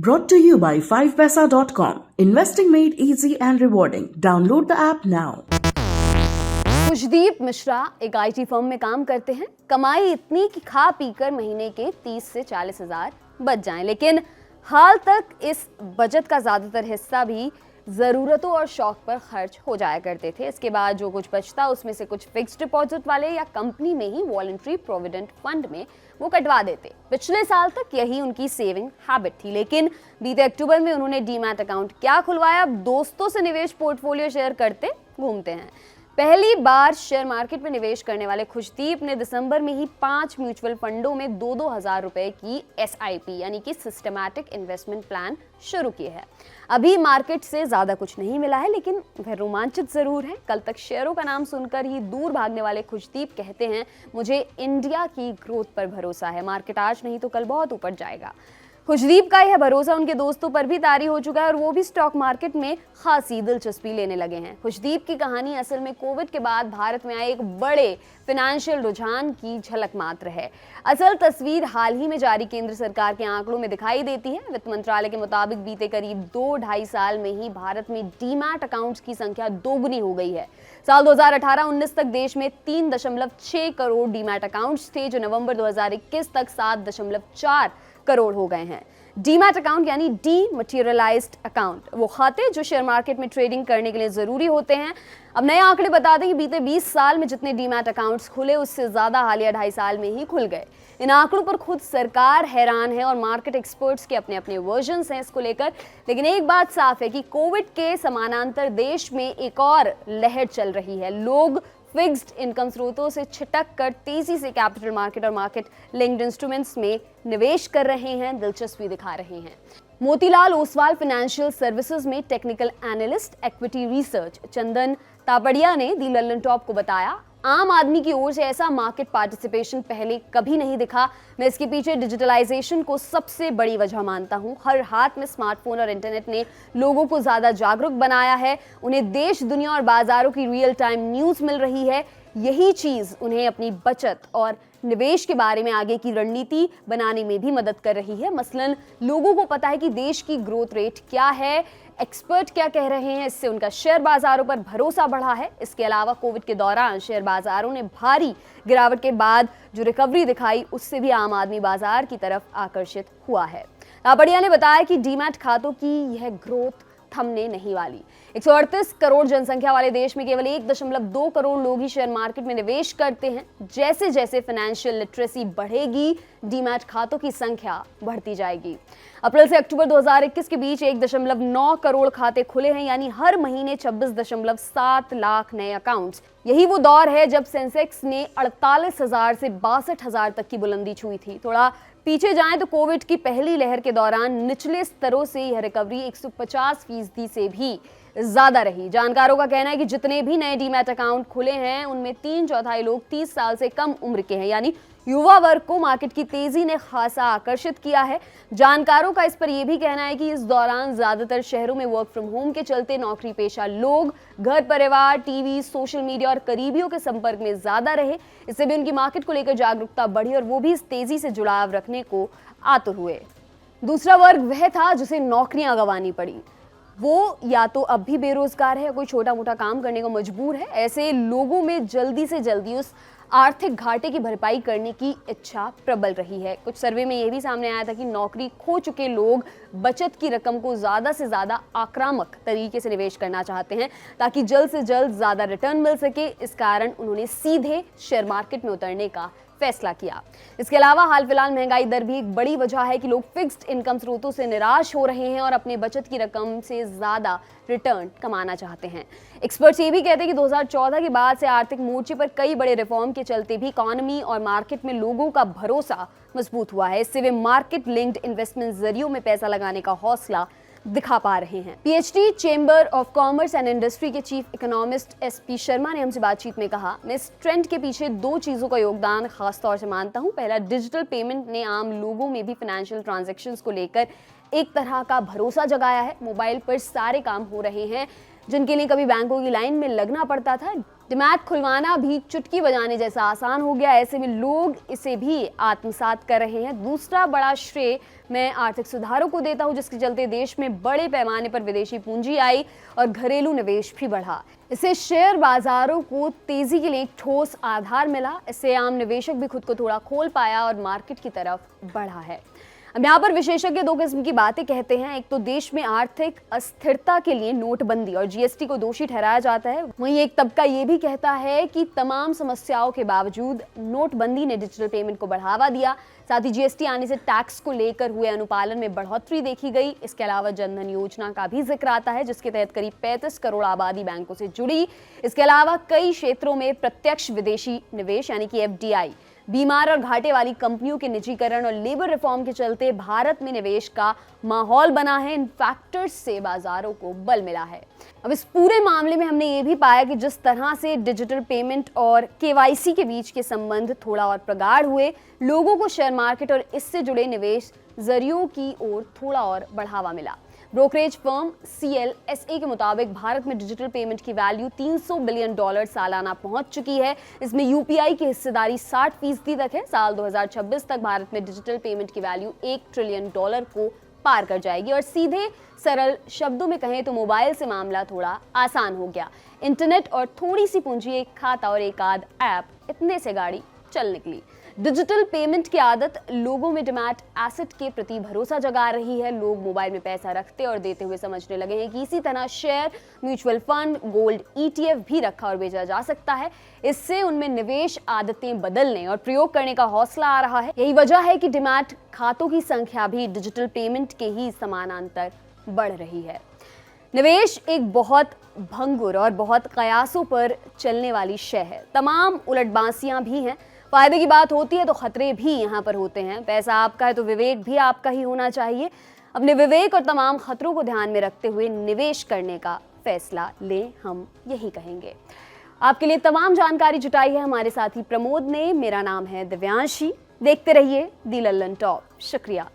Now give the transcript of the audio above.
Brought to you by 5paisa.com. Investing made easy and rewarding. Download the app now. Khushdeep Mishra एक IT firm में काम करते हैं। कमाई इतनी कि खा पीकर महीने के 30 से 40 हजार बच जाएं, लेकिन हाल तक इस बचत का ज्यादातर हिस्सा भी ज़रूरतों और शौक पर खर्च हो जाया करते थे। इसके बाद जो कुछ बचता उसमें से कुछ फिक्स्ड डिपॉजिट वाले या कंपनी में ही वॉलंटरी प्रोविडेंट फंड में वो कटवा देते। पिछले साल तक यही उनकी सेविंग हैबिट थी, लेकिन बीते अक्टूबर में उन्होंने डीमैट अकाउंट क्या खुलवाया, अब दोस्तों से निवेश पोर्टफोलियो शेयर करते घूमते हैं। पहली बार शेयर मार्केट में निवेश करने वाले खुशदीप ने दिसंबर में ही 5 म्यूचुअल फंडों में 2-2 हजार रुपए की SIP यानी कि सिस्टमैटिक इन्वेस्टमेंट प्लान शुरू किए हैं। अभी मार्केट से ज्यादा कुछ नहीं मिला है, लेकिन वह रोमांचित जरूर है। कल तक शेयरों का नाम सुनकर ही दूर भागने वाले खुशदीप कहते हैं, मुझे इंडिया की ग्रोथ पर भरोसा है, मार्केट आज नहीं तो कल बहुत ऊपर जाएगा। खुशदीप का यह भरोसा उनके दोस्तों पर भी तारी हो चुका है और वो भी स्टॉक मार्केट में खासी दिलचस्पी लेने लगे हैं। खुशदीप की कहानी असल में कोविड के बाद भारत में आए एक बड़े फाइनेंशियल रुझान की झलक मात्र है। असल तस्वीर हाल ही में जारी केंद्र सरकार के आंकड़ों में दिखाई देती है। वित्त मंत्रालय के मुताबिक बीते करीब 2-2.5 साल में ही भारत में डीमैट अकाउंट्स की संख्या दोगुनी हो गई है। साल 2018-19 तक देश में 3.6 करोड़ डीमैट अकाउंट्स थे, जो नवंबर 2021 तक 7.4 करोड़ हो गए हैं। डीमैट अकाउंट यानी डीमैटेरियलाइज्ड अकाउंट, वो खाते जो शेयर मार्केट में ट्रेडिंग करने के लिए जरूरी होते हैं। अब नए आंकड़े बताते हैं कि बीते 20 साल में जितने डीमैट अकाउंट्स खुले उससे ज्यादा हालिया 2.5 साल में ही खुल गए। इन आंकड़ों पर खुद सरकार हैरान है और मार्केट एक्सपर्ट्स के अपने अपने वर्जन्स हैं इसको लेकर। लेकिन एक बात साफ है कि कोविड के समानांतर देश में एक और लहर चल रही है। लोग फिक्स्ड इनकम स्रोतों से छिटक कर तेजी से कैपिटल मार्केट और मार्केट लिंक्ड इंस्ट्रूमेंट्स में निवेश कर रहे हैं, दिलचस्पी दिखा रहे हैं। मोतीलाल ओसवाल फाइनेंशियल सर्विसेज में टेक्निकल एनालिस्ट इक्विटी रिसर्च चंदन तापड़िया ने दी लल्लन टॉप को बताया, आम आदमी की ओर से ऐसा मार्केट पार्टिसिपेशन पहले कभी नहीं दिखा। मैं इसके पीछे डिजिटलाइजेशन को सबसे बड़ी वजह मानता हूं। हर हाथ में स्मार्टफोन और इंटरनेट ने लोगों को ज्यादा जागरूक बनाया है। उन्हें देश, दुनिया और बाजारों की रियल टाइम न्यूज़ मिल रही है। यही चीज़ उन्हें अपनी बचत और निवेश के बारे में आगे की रणनीति बनाने में भी मदद कर रही है। मसलन लोगों को पता है कि देश की ग्रोथ रेट क्या है, एक्सपर्ट क्या कह रहे हैं, इससे उनका शेयर बाजारों पर भरोसा बढ़ा है। इसके अलावा कोविड के दौरान शेयर बाजारों ने भारी गिरावट के बाद जो रिकवरी दिखाई उससे भी आम आदमी बाजार की तरफ आकर्षित हुआ है। तापड़िया ने बताया कि डीमैट खातों की यह ग्रोथ थमने नहीं वाली। 138 करोड़ जनसंख्या वाले देश में केवल 1.2 करोड़ लोग ही शेयर मार्केट में निवेश करते हैं। जैसे जैसे फाइनेंशियल लिटरेसी बढ़ेगी, डीमैट खातों की संख्या बढ़ती जाएगी। अप्रैल से अक्टूबर 2021 के बीच 1.9 करोड़ खाते खुले हैं, यानी हर महीने 26.7 लाख नए अकाउंट्स। यही वो दौर है जब सेंसेक्स ने 48,000 से 62,000 तक की बुलंदी छुई थी। थोड़ा पीछे जाएं तो कोविड की पहली लहर के दौरान निचले स्तरों से यह रिकवरी 150% से भी ज्यादा रही। जानकारों का कहना है कि जितने भी नए डीमैट अकाउंट खुले हैं उनमें 3/4 लोग 30 साल से कम उम्र के हैं, यानी युवा वर्ग को मार्केट की तेजी ने खासा आकर्षित किया है। जानकारों का इस पर यह भी कहना है कि इस दौरान ज्यादातर शहरों में वर्क फ्रॉम होम के चलते नौकरी पेशा लोग घर परिवार, टीवी, सोशल मीडिया और करीबियों के संपर्क में ज्यादा रहे। इससे भी उनकी मार्केट को लेकर जागरूकता बढ़ी और वो भी इस तेजी से जुड़ाव रखने को आतुर हुए। दूसरा वर्ग वह था जिसे नौकरियां गंवानी पड़ी। वो या तो अब भी बेरोजगार है या कोई छोटा मोटा काम करने को मजबूर है। ऐसे लोगों में जल्दी से जल्दी उस आर्थिक घाटे की भरपाई करने की इच्छा प्रबल रही है। कुछ सर्वे में यह भी सामने आया था कि नौकरी खो चुके लोग बचत की रकम को ज्यादा से ज्यादा आक्रामक तरीके से निवेश करना चाहते हैं ताकि जल्द से जल्द ज्यादा रिटर्न मिल सके। इस कारण उन्होंने सीधे शेयर मार्केट में उतरने का फैसला किया। इसके अलावा हाल फिलहाल महंगाई दर भी एक बड़ी वजह है कि लोग फिक्स्ड इनकम स्रोतों से निराश हो रहे हैं और अपने बचत की रकम से ज्यादा रिटर्न कमाना चाहते हैं। एक्सपर्ट्स ये भी कहते हैं कि 2014 के बाद से आर्थिक मोर्चे पर कई बड़े रिफॉर्म के चलते भी इकोनॉमी और मार्केट में लोगों का भरोसा मजबूत हुआ है। इससे वे मार्केट लिंक्ड इन्वेस्टमेंट जरियों में पैसा लगाने का हौसला दिखा पा रहे हैं। PhD chamber of commerce and industry के चीफ इकोनॉमिस्ट SP शर्मा ने हमसे बातचीत में कहा, मैं इस ट्रेंड के पीछे 2 चीजों का योगदान खास तौर से मानता हूं। पहला, डिजिटल पेमेंट ने आम लोगों में भी फाइनेंशियल ट्रांजैक्शंस को लेकर एक तरह का भरोसा जगाया है। मोबाइल पर सारे काम हो रहे हैं जिनके लिए कभी बैंकों की लाइन में लगना पड़ता था। डीमैट खुलवाना भी चुटकी बजाने जैसा आसान हो गया। ऐसे में लोग इसे भी आत्मसात कर रहे हैं। दूसरा बड़ा श्रेय मैं आर्थिक सुधारों को देता हूं, जिसके चलते देश में बड़े पैमाने पर विदेशी पूंजी आई और घरेलू निवेश भी बढ़ा। इससे शेयर बाजारों को तेजी के लिए एक ठोस आधार मिला। इससे आम निवेशक भी खुद को थोड़ा खोल पाया और मार्केट की तरफ बढ़ा है। अब यहाँ पर विशेषज्ञ दो किस्म की बातें कहते हैं। एक तो देश में आर्थिक अस्थिरता के लिए नोटबंदी और जीएसटी को दोषी ठहराया जाता है। वहीं एक तबका ये भी कहता है कि तमाम समस्याओं के बावजूद नोटबंदी ने डिजिटल पेमेंट को बढ़ावा दिया। साथ ही जीएसटी आने से टैक्स को लेकर हुए अनुपालन में बढ़ोतरी देखी गई। इसके अलावा जनधन योजना का भी जिक्र आता है, जिसके तहत करीब 35 करोड़ आबादी बैंकों से जुड़ी। इसके अलावा कई क्षेत्रों में प्रत्यक्ष विदेशी निवेश यानी कि एफडीआई, बीमार और घाटे वाली कंपनियों के निजीकरण और लेबर रिफॉर्म के चलते भारत में निवेश का माहौल बना है। इन फैक्टर्स से बाजारों को बल मिला है। अब इस पूरे मामले में हमने ये भी पाया कि जिस तरह से डिजिटल पेमेंट और केवाईसी के बीच के संबंध थोड़ा और प्रगाढ़ हुए, लोगों को शेयर मार्केट और इससे जुड़े निवेश जरियों की ओर थोड़ा और बढ़ावा मिला। ब्रोकरेज फर्म CLSA के मुताबिक भारत में डिजिटल पेमेंट की वैल्यू $300 बिलियन सालाना पहुंच चुकी है। इसमें यूपीआई की हिस्सेदारी 60% तक है। साल 2026 तक भारत में डिजिटल पेमेंट की वैल्यू $1 ट्रिलियन को पार कर जाएगी। और सीधे सरल शब्दों में कहें तो मोबाइल से मामला थोड़ा आसान हो गया। इंटरनेट और थोड़ी सी पूंजी, एक खाता और एक आध ऐप, इतने से गाड़ी चल निकली। डिजिटल पेमेंट की आदत लोगों में डीमैट एसेट के प्रति भरोसा जगा रही है। लोग मोबाइल में पैसा रखते और देते हुए समझने लगे हैं कि इसी तरह share, mutual fund, gold, ETF भी रखा और बेचा जा सकता है। इससे उनमें निवेश आदतें बदलने और प्रयोग करने का हौसला आ रहा है। यही वजह है कि डीमैट खातों की संख्या भी डिजिटल पेमेंट के ही समानांतर बढ़ रही है। निवेश एक बहुत भंगुर और बहुत कयासों पर चलने वाली शय है। तमाम उलटबांसियां भी हैं। फायदे की बात होती है तो खतरे भी यहाँ पर होते हैं। पैसा आपका है तो विवेक भी आपका ही होना चाहिए। अपने विवेक और तमाम खतरों को ध्यान में रखते हुए निवेश करने का फैसला लें, हम यही कहेंगे। आपके लिए तमाम जानकारी जुटाई है हमारे साथी प्रमोद ने। मेरा नाम है दिव्यांशी। देखते रहिए दी लल्लन टॉप। शुक्रिया।